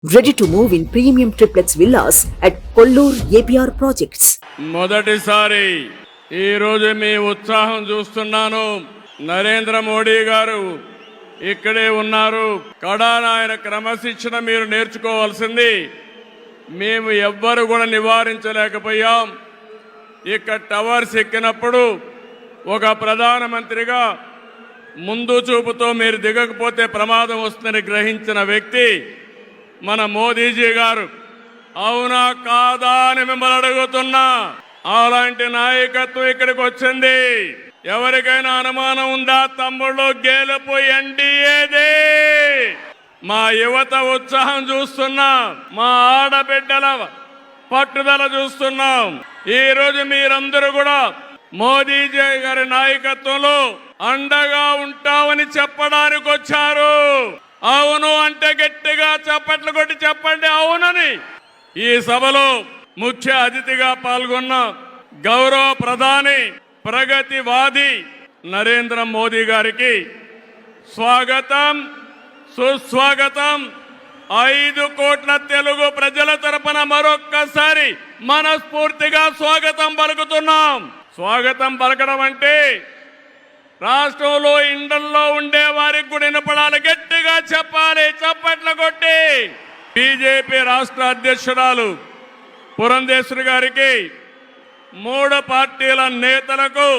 Ready to move in premium triplex villas at Kollur APR Projects. మొదటిసారి ఈ రోజు మీ ఉత్సాహం చూస్తున్నాను. నరేంద్ర మోడీ గారు ఇక్కడే ఉన్నారు. కడాన ఆయన క్రమశిక్షణ మీరు నేర్చుకోవాల్సింది. మేము ఎవ్వరు కూడా నివారించలేకపోయాం. ఇక్కడ టవర్స్ ఎక్కినప్పుడు ఒక ప్రధానమంత్రిగా ముందు చూపుతో మీరు దిగకపోతే ప్రమాదం వస్తుందని గ్రహించిన వ్యక్తి మన మోదీజీ గారు. అవునా కాదా అని మిమ్మల్ని అడుగుతున్నా. అలాంటి నాయకత్వం ఇక్కడికి వచ్చింది. ఎవరికైనా అనుమానం ఉందా? తమ్ముళ్ళు, గెలుపు ఎన్డీఏదే. మా యువత ఉత్సాహం చూస్తున్నాం, మా ఆడబిడ్డల పట్టుదల చూస్తున్నాం. ఈ రోజు మీరందరూ కూడా మోదీజీ గారి నాయకత్వంలో అండగా ఉంటామని చెప్పడానికి వచ్చారు. అవును అంటే గట్టిగా చప్పట్లు కొట్టి చెప్పండి అవునని. ఈ సభలో ముఖ్య అతిథిగా పాల్గొన్న గౌరవ ప్రధాని ప్రగతివాది నరేంద్ర మోదీ గారికి స్వాగతం, సుస్వాగతం. 5 కోట్ల తెలుగు ప్రజల తరపున మరొక్కసారి మనస్ఫూర్తిగా స్వాగతం పలుకుతున్నాం. స్వాగతం పలకడం అంటే రాష్ట్రంలో ఇండల్లో ఉండే వారికి కూడా వినపడాలి, గట్టిగా చెప్పాలి, చప్పట్లు కొట్టి. బీజేపీ రాష్ట్ర అధ్యక్షురాలు పురంధేశ్వరి గారికి, 3 పార్టీల నేతలకు,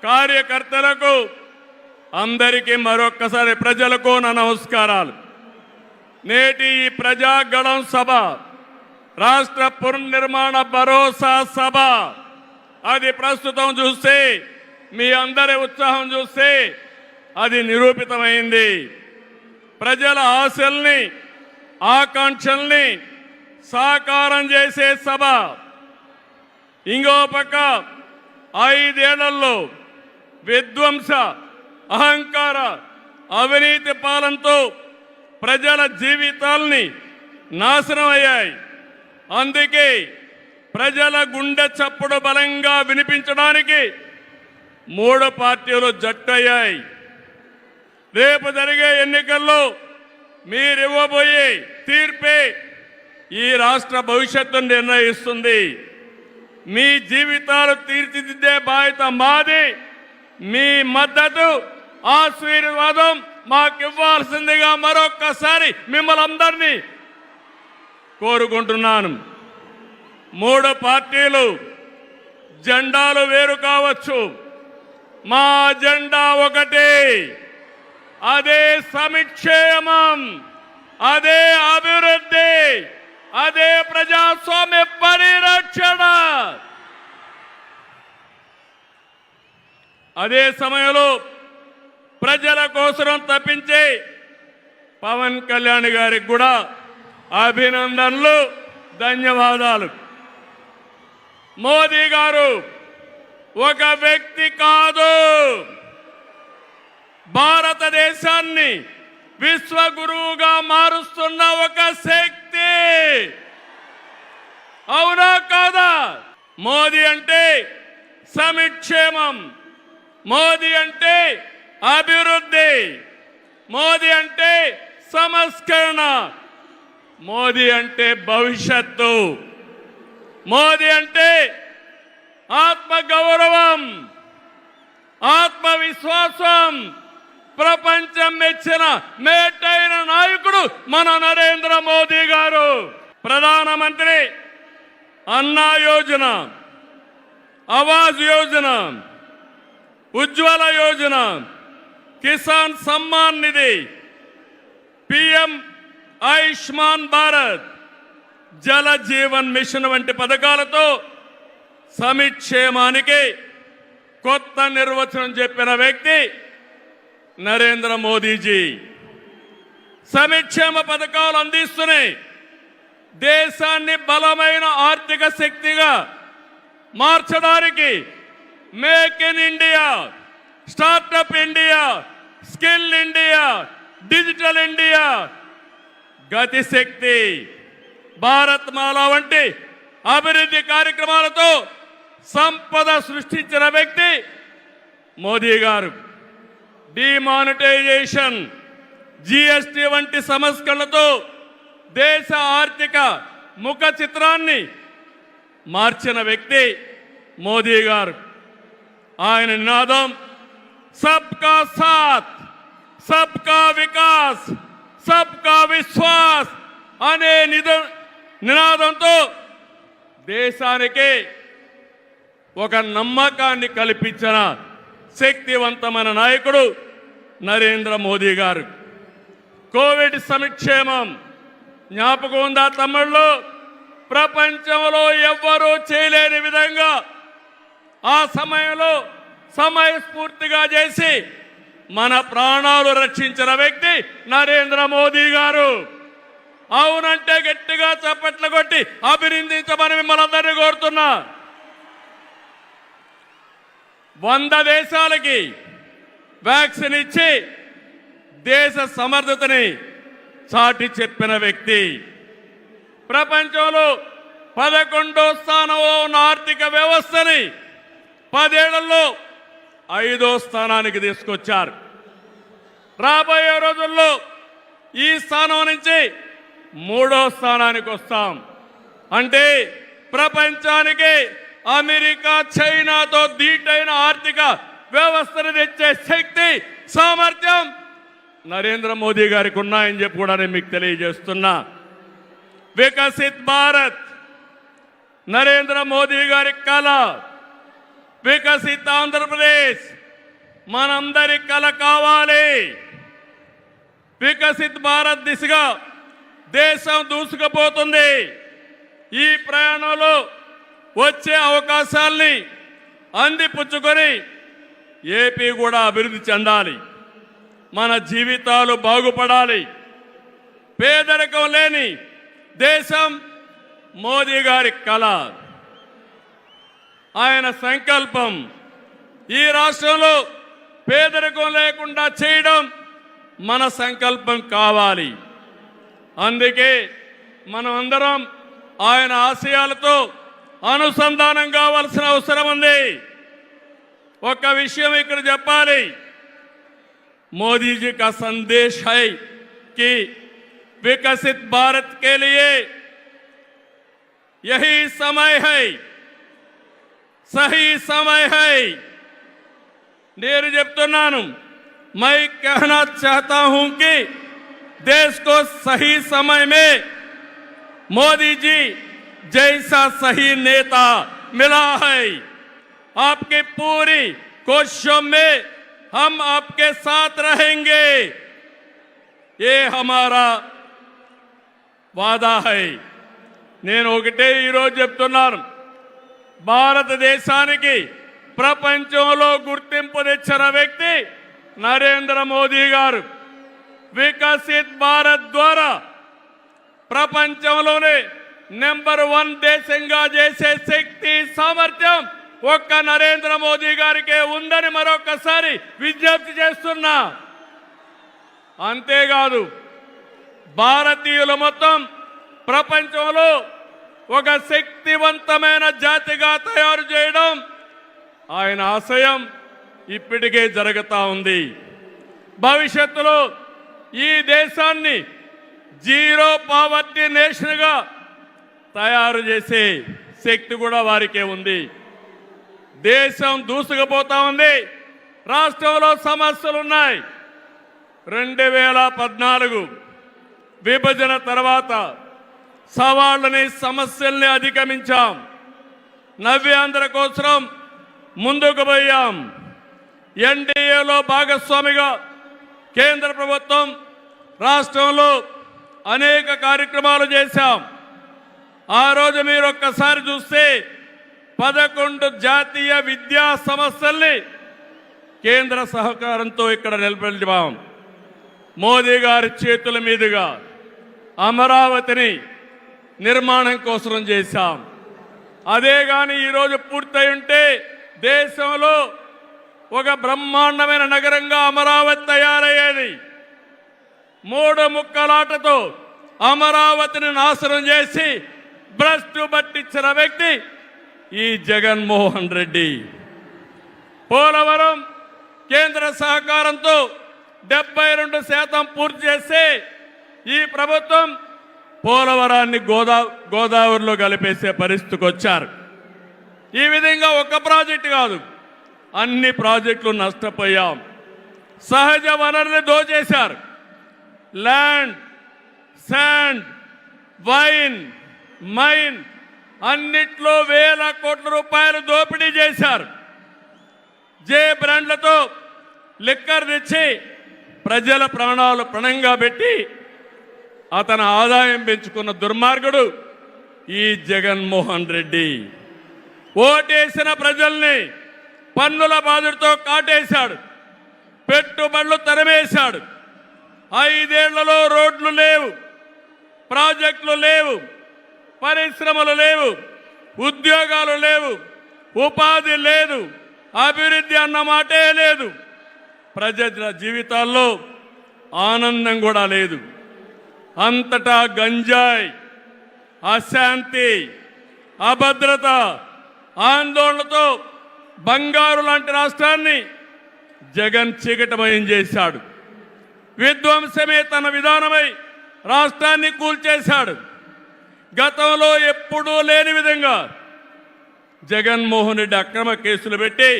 కార్యకర్తలకు, అందరికీ మరొక్కసారి ప్రజలకు నా నమస్కారాలు. నేటి ఈ ప్రజాగళం సభ రాష్ట్ర పునర్నిర్మాణ భరోసా సభ. అది ప్రస్తుతం చూస్తే, మీ అందరి ఉత్సాహం చూస్తే అది నిరూపితమైంది. ప్రజల ఆశల్ని, ఆకాంక్షల్ని సాకారం చేసే సభ. ఇంకో పక్క 5 ఏళ్లలో విధ్వంస, అహంకార, అవినీతి పాలనతో ప్రజల జీవితాల్ని నాశనం అయ్యాయి. అందుకే ప్రజల గుండె చప్పుడు బలంగా వినిపించడానికి 3 పార్టీలు జట్టయ్యాయి. రేపు జరిగే ఎన్నికల్లో మీరివ్వబోయే తీర్పే ఈ రాష్ట్ర భవిష్యత్తును నిర్ణయిస్తుంది. మీ జీవితాలు తీర్చిదిద్దే బాధ్యత మాది. మీ మద్దతు, ఆశీర్వాదం మాకివ్వాల్సిందిగా మరొక్కసారి మిమ్మల్ని అందరినీ కోరుకుంటున్నాను. 3 పార్టీలు జెండాలు వేరు కావచ్చు, మా జెండా ఒకటే. అదే సంక్షేమం, అదే అభివృద్ధి, అదే ప్రజాస్వామ్య పరిరక్షణ. అదే సమయంలో ప్రజల కోసం తప్పించే పవన్ కళ్యాణ్ గారికి కూడా అభినందనలు, ధన్యవాదాలు. మోదీ గారు ఒక వ్యక్తి కాదు, భారతదేశాన్ని విశ్వగురువుగా మారుస్తున్న ఒక శక్తి. అవునా కాదా? మోదీ అంటే సంక్షేమం, మోదీ అంటే అభివృద్ధి, మోదీ అంటే సంస్కరణ, మోదీ అంటే భవిష్యత్తు, మోదీ అంటే ఆత్మగౌరవం, ఆత్మవిశ్వాసం. ప్రపంచం మెచ్చిన మేటైన నాయకుడు మన నరేంద్ర మోదీ గారు. ప్రధానమంత్రి అన్నా యోజన, ఆవాస్ యోజన, ఉజ్వల యోజన, కిసాన్ సమ్మాన్ నిధి, పిఎం ఆయుష్మాన్ భారత్, జల జీవన్ మిషన్ వంటి పథకాలతో సంక్షేమానికి కొత్త నిర్వచనం చెప్పిన వ్యక్తి నరేంద్ర మోదీజీ. సంక్షేమ పథకాలు అందిస్తున్నాయి. దేశాన్ని బలమైన ఆర్థిక శక్తిగా మార్చడానికి make in India, startup India, skill India, digital India, Gatishakti, Bharat Mala వంటి అభివృద్ధి కార్యక్రమాలతో సంపద సృష్టించిన వ్యక్తి మోదీ గారు. డిమానిటైజేషన్, జీఎస్టీ వంటి సంస్కరణలతో దేశ ఆర్థిక ముఖ చిత్రాన్ని మార్చిన వ్యక్తి మోదీ గారు. ఆయన నినాదం సబ్కా సాత్, సబ్కా వికాస్, సబ్కా విశ్వాస్ అనే నినాదంతో దేశానికి ఒక నమ్మకాన్ని కల్పించిన శక్తివంతమైన నాయకుడు నరేంద్ర మోదీ గారు. కోవిడ్ సంక్షేమం జ్ఞాపకం ఉందా తమ్ముళ్ళు? ప్రపంచంలో ఎవ్వరూ చేయలేని విధంగా ఆ సమయంలో సమయస్ఫూర్తిగా చేసి మన ప్రాణాలు రక్షించిన వ్యక్తి నరేంద్ర మోదీ గారు. అవునంటే గట్టిగా చప్పట్లు కొట్టి అభినందించమని మిమ్మల్ని అందరినీ కోరుతున్నా. 100 దేశాలకి వ్యాక్సిన్ ఇచ్చి దేశ సమర్థతని చాటి చెప్పిన వ్యక్తి. ప్రపంచంలో 11వ స్థానంలో ఉన్న ఆర్థిక వ్యవస్థని 10 ఏళ్లలో 5వ స్థానానికి తీసుకొచ్చారు. రాబోయే రోజుల్లో ఈ స్థానం నుంచి 3వ స్థానానికి వస్తాం. అంటే ప్రపంచానికి అమెరికా, చైనాతో ధీటైన ఆర్థిక వ్యవస్థను తెచ్చే శక్తి, సామర్థ్యం నరేంద్ర మోదీ గారికి ఉన్నాయని చెప్పి కూడా నేను మీకు తెలియజేస్తున్నా. వికసిత్ భారత్ నరేంద్ర మోదీ గారి కళ. వికసిత్ ఆంధ్రప్రదేశ్ మనందరి కళ కావాలి. వికసిత్ భారత్ దిశగా దేశం దూసుకుపోతుంది. ఈ ప్రయాణంలో వచ్చే అవకాశాల్ని అందిపుచ్చుకొని ఏపీ కూడా అభివృద్ధి చెందాలి. మన జీవితాలు బాగుపడాలి. పేదరికం లేని దేశం మోదీ గారి కళ, ఆయన సంకల్పం. ఈ రాష్ట్రంలో పేదరికం లేకుండా చేయడం మన సంకల్పం కావాలి. అందుకే మనం అందరం ఆయన ఆశయాలతో అనుసంధానం కావాల్సిన అవసరం ఉంది. ఒక విషయం ఇక్కడ చెప్పాలి. मोदी जी का संदेश है कि विकसित भारत के लिए यही समय है, सही समय है. నేను చెప్తున్నాను, मैं कहना चाहता हूं कि देश को सही समय में मोदी जी जैसा सही नेता मिला है. आपकी पूरी कोशिशों में हम आपके साथ रहेंगे, ये हमारा वादा है. నేను ఒకటే ఈరోజు చెప్తున్నాను, భారతదేశానికి ప్రపంచంలో గుర్తింపు తెచ్చిన వ్యక్తి నరేంద్ర మోదీ గారు. వికసిత్ భారత్ ద్వారా ప్రపంచంలోనే నెంబర్ 1 దేశంగా చేసే శక్తి, సామర్థ్యం ఒక్క నరేంద్ర మోదీ గారికే ఉందని మరొకసారి విజ్ఞప్తి చేస్తున్నా. అంతేకాదు, భారతీయులు మొత్తం ప్రపంచంలో ఒక శక్తివంతమైన జాతిగా తయారు చేయడం ఆయన ఆశయం ఇప్పటికే జరుగుతూ ఉంది. భవిష్యత్తులో ఈ దేశాన్ని జీరో పావర్టీ నేషన్గా తయారు చేసే శక్తి కూడా వారికే ఉంది. దేశం దూసుకుపోతా ఉంది. రాష్ట్రంలో సమస్యలు ఉన్నాయి. 2014 విభజన తర్వాత సవాళ్ళని, సమస్యల్ని అధిగమించాం. నవ్యాంధ్ర కోసం ముందుకు పోయాం. ఎన్డీఏలో భాగస్వామిగా కేంద్ర ప్రభుత్వం రాష్ట్రంలో అనేక కార్యక్రమాలు చేశాం. ఆ రోజు మీరు ఒక్కసారి చూస్తే 11 జాతీయ విద్యా సంస్థల్ని కేంద్ర సహకారంతో ఇక్కడ నిలబెట్టాం. మోదీ గారి చేతుల మీదుగా అమరావతిని నిర్మాణం కోసం చేశాం. అదే కానీ ఈరోజు పూర్తయి ఉంటే దేశంలో ఒక బ్రహ్మాండమైన నగరంగా అమరావతి తయారయ్యేది. 3 ముక్కలాటతో అమరావతిని నాశనం చేసి భ్రష్టు పట్టించిన వ్యక్తి ఈ జగన్మోహన్ రెడ్డి. పోలవరం కేంద్ర సహకారంతో 72% పూర్తి చేసి ఈ ప్రభుత్వం పోలవరాన్ని గోదావరిలో కలిపేసే పరిస్థితికి వచ్చారు. ఈ విధంగా ఒక ప్రాజెక్టు కాదు, అన్ని ప్రాజెక్టులు నష్టపోయాం. సహజ వనరులు దోచేశారు. ల్యాండ్, శాండ్, వైన్, మైన్ అన్నిట్లో వేల కోట్ల రూపాయలు దోపిడీ చేశారు. జే బ్రాండ్లతో లిక్కర్ తెచ్చి ప్రజల ప్రాణాలు పణంగా పెట్టి అతని ఆదాయం పెంచుకున్న దుర్మార్గుడు ఈ జగన్మోహన్ రెడ్డి. ఓటేసిన ప్రజల్ని పన్నుల బాధతో కాటేశాడు, పెట్టుబడులు తరిమేశాడు. 5 ఏళ్లలో రోడ్లు లేవు, ప్రాజెక్టులు లేవు, పరిశ్రమలు లేవు, ఉద్యోగాలు లేవు, ఉపాధి లేదు, అభివృద్ధి అన్న మాటే లేదు. ప్రజల జీవితాల్లో ఆనందం కూడా లేదు. అంతటా గంజాయి, అశాంతి, అభద్రత, ఆందోళనతో బంగారు లాంటి రాష్ట్రాన్ని జగన్ చీకటమయం చేశాడు. విధ్వంసమే తన విధానమై రాష్ట్రాన్ని కూల్చేశాడు. గతంలో ఎప్పుడూ లేని విధంగా జగన్మోహన్ రెడ్డి అక్రమ కేసులు పెట్టి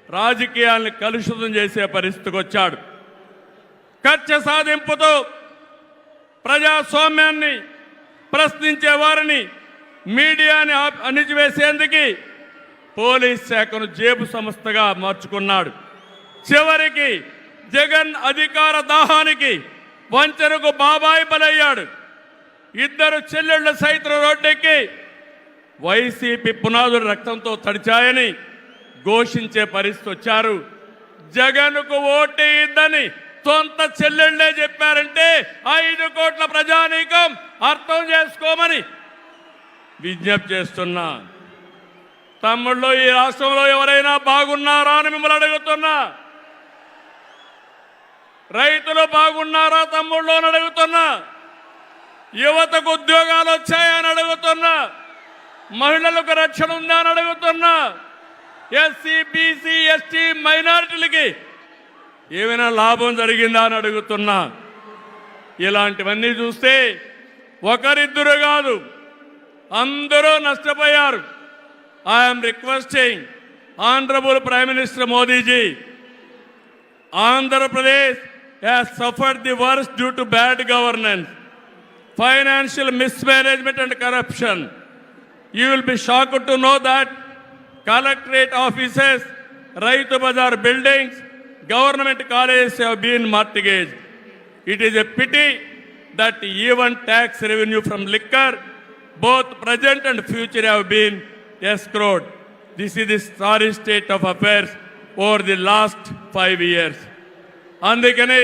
రాజకీయాలను కలుషితం చేసే పరిస్థితికి వచ్చాడు. కక్ష సాధింపుతో ప్రజాస్వామ్యాన్ని ప్రశ్నించే వారిని, మీడియాని అణిచివేసేందుకు పోలీస్ శాఖను జేబు సంస్థగా మార్చుకున్నాడు. చివరికి జగన్ అధికార దాహానికి, వంచనకు బాబాయి బలయ్యాడు. 2 చెల్లెళ్ల సైతం రోడ్డెక్కి వైసీపీ పునాదులు రక్తంతో తడిచాయని ఘోషించే పరిస్థితి వచ్చారు. జగన్కు ఓటేయద్దని సొంత చెల్లెళ్లే చెప్పారంటే 5 కోట్ల ప్రజానీకం అర్థం చేసుకోమని విజ్ఞప్తి చేస్తున్నా. తమ్ముళ్ళు, ఈ రాష్ట్రంలో ఎవరైనా బాగున్నారా అని మిమ్మల్ని అడుగుతున్నా. రైతులు బాగున్నారా తమ్ముళ్ళు అని అడుగుతున్నా. యువతకు ఉద్యోగాలు వచ్చాయని అడుగుతున్నా. మహిళలకు రక్షణ ఉందా అని అడుగుతున్నా. ఎస్సీ, బీసీ, ఎస్టీ, మైనారిటీలకి ఏమైనా లాభం జరిగిందా అని అడుగుతున్నా. ఇలాంటివన్నీ చూస్తే ఒకరిద్దరు కాదు, అందరూ నష్టపోయారు. I'm requesting honourable prime minister Modiji, Andhra Pradesh has suffered the worst due to bad governance, financial mismanagement and corruption. You will be shocked to know that collectorate offices, Raitu Bazar buildings, government colleges have been mortgaged. It is a pity that even tax revenue from liquor, both present and future, have been escrowed. This is the sorry state of affairs over the last 5 years. అందుకని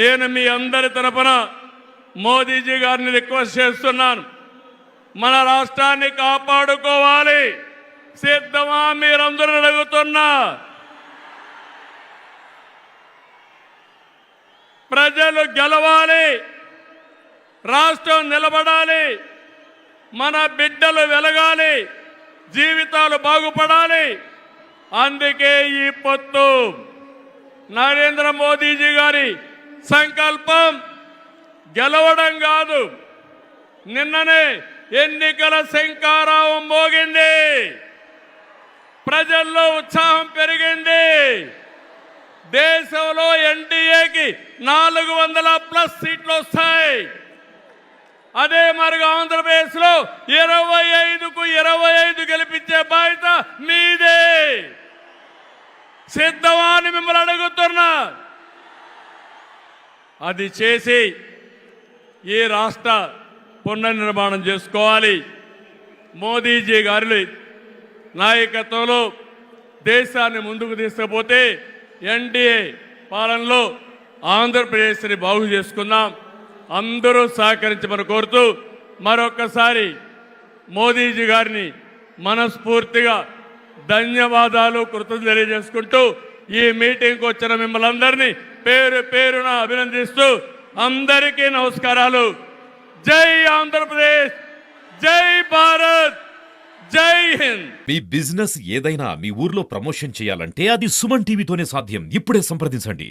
నేను మీ అందరి తరపున మోదీజీ గారిని request చేస్తున్నాను. మన రాష్ట్రాన్ని కాపాడుకోవాలి. సిద్ధమా మీరందరూ అడుగుతున్నా. ప్రజలు గెలవాలి, రాష్ట్రం నిలబడాలి, మన బిడ్డలు వెలగాలి, జీవితాలు బాగుపడాలి. అందుకే ఈ పొత్తు. నరేంద్ర మోదీజీ గారి సంకల్పం గెలవడం కాదు. నిన్ననే ఎన్నికల శంఖారావం మోగింది, ప్రజల్లో ఉత్సాహం పెరిగింది. దేశంలో ఎన్డీఏకి 400+ సీట్లు వస్తాయి. అదే మరిగా ఆంధ్రప్రదేశ్లో 25కు 25 గెలిపించే బాధ్యత మీదే. సిద్ధమా అని మిమ్మల్ని అడుగుతున్నా. అది చేసి ఈ రాష్ట్ర పునర్నిర్మాణం చేసుకోవాలి. మోదీజీ గారి నాయకత్వంలో దేశాన్ని ముందుకు తీసుకుపోతే ఎన్డీఏ పాలనలో ఆంధ్రప్రదేశ్ని బాగు చేసుకుందాం. అందరూ సహకరించమని కోరుతూ మరొకసారి మోదీజీ గారిని మనస్ఫూర్తిగా ధన్యవాదాలు, కృతజ్ఞతలు తెలియజేసుకుంటూ ఈ మీటింగ్కి వచ్చిన మిమ్మల్ని అందరినీ పేరు పేరున అభినందిస్తూ అందరికీ నమస్కారాలు. జై ఆంధ్రప్రదేశ్, జై భారత్, జై హింద్. మీ బిజినెస్ ఏదైనా మీ ఊర్లో ప్రమోషన్ చేయాలంటే అది సుమన్ టీవీతోనే సాధ్యం. ఇప్పుడే సంప్రదించండి.